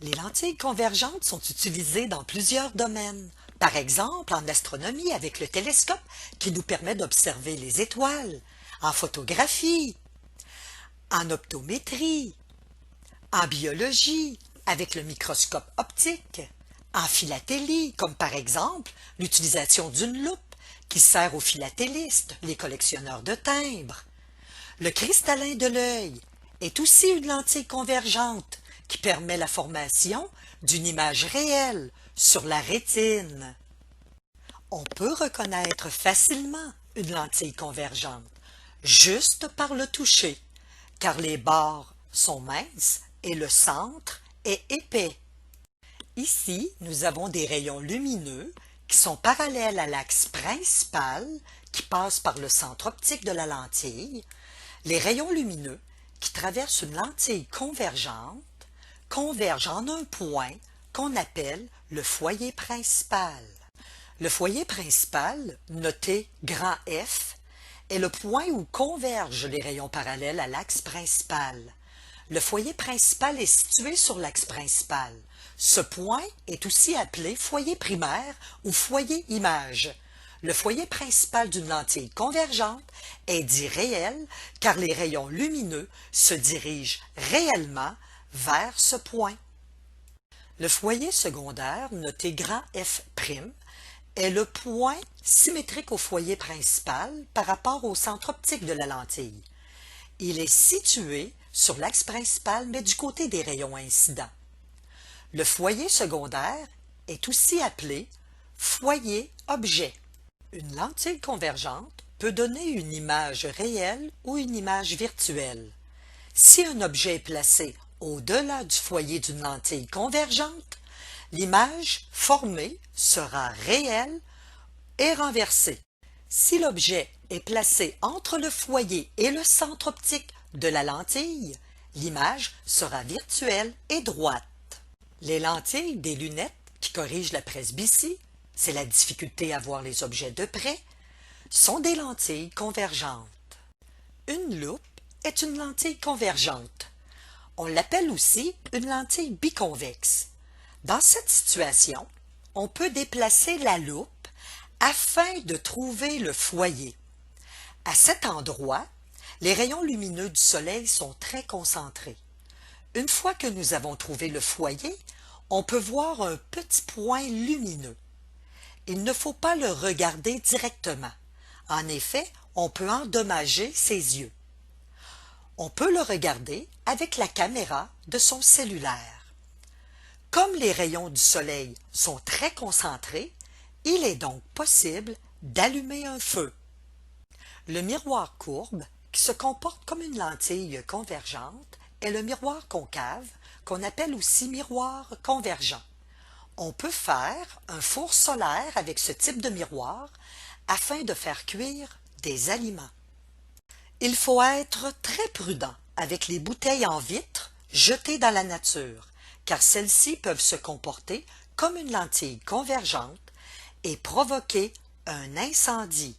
Les lentilles convergentes sont utilisées dans plusieurs domaines. Par exemple, en astronomie avec le télescope qui nous permet d'observer les étoiles, en photographie, en optométrie, en biologie avec le microscope optique, en philatélie comme par exemple l'utilisation d'une loupe qui sert aux philatélistes, les collectionneurs de timbres. Le cristallin de l'œil est aussi une lentille convergente qui permet la formation d'une image réelle sur la rétine. On peut reconnaître facilement une lentille convergente juste par le toucher, car les bords sont minces et le centre est épais. Ici, nous avons des rayons lumineux qui sont parallèles à l'axe principal qui passe par le centre optique de la lentille. Les rayons lumineux qui traversent une lentille convergente convergent en un point qu'on appelle le foyer principal. Le foyer principal, noté grand F, est le point où convergent les rayons parallèles à l'axe principal. Le foyer principal est situé sur l'axe principal. Ce point est aussi appelé foyer primaire ou foyer image. Le foyer principal d'une lentille convergente est dit réel car les rayons lumineux se dirigent réellement vers ce point. Le foyer secondaire, noté grand F', est le point symétrique au foyer principal par rapport au centre optique de la lentille. Il est situé sur l'axe principal mais du côté des rayons incidents. Le foyer secondaire est aussi appelé foyer-objet. Une lentille convergente peut donner une image réelle ou une image virtuelle. Si un objet est placé au-delà du foyer d'une lentille convergente, l'image formée sera réelle et renversée. Si l'objet est placé entre le foyer et le centre optique de la lentille, l'image sera virtuelle et droite. Les lentilles des lunettes qui corrigent la presbytie, c'est la difficulté à voir les objets de près, sont des lentilles convergentes. Une loupe est une lentille convergente. On l'appelle aussi une lentille biconvexe. Dans cette situation, on peut déplacer la loupe afin de trouver le foyer. À cet endroit, les rayons lumineux du soleil sont très concentrés. Une fois que nous avons trouvé le foyer, on peut voir un petit point lumineux. Il ne faut pas le regarder directement. En effet, on peut endommager ses yeux. On peut le regarder avec la caméra de son cellulaire. Comme les rayons du soleil sont très concentrés, il est donc possible d'allumer un feu. Le miroir courbe, qui se comporte comme une lentille convergente, est le miroir concave, qu'on appelle aussi miroir convergent. On peut faire un four solaire avec ce type de miroir afin de faire cuire des aliments. Il faut être très prudent avec les bouteilles en vitre jetées dans la nature, car celles-ci peuvent se comporter comme une lentille convergente et provoquer un incendie.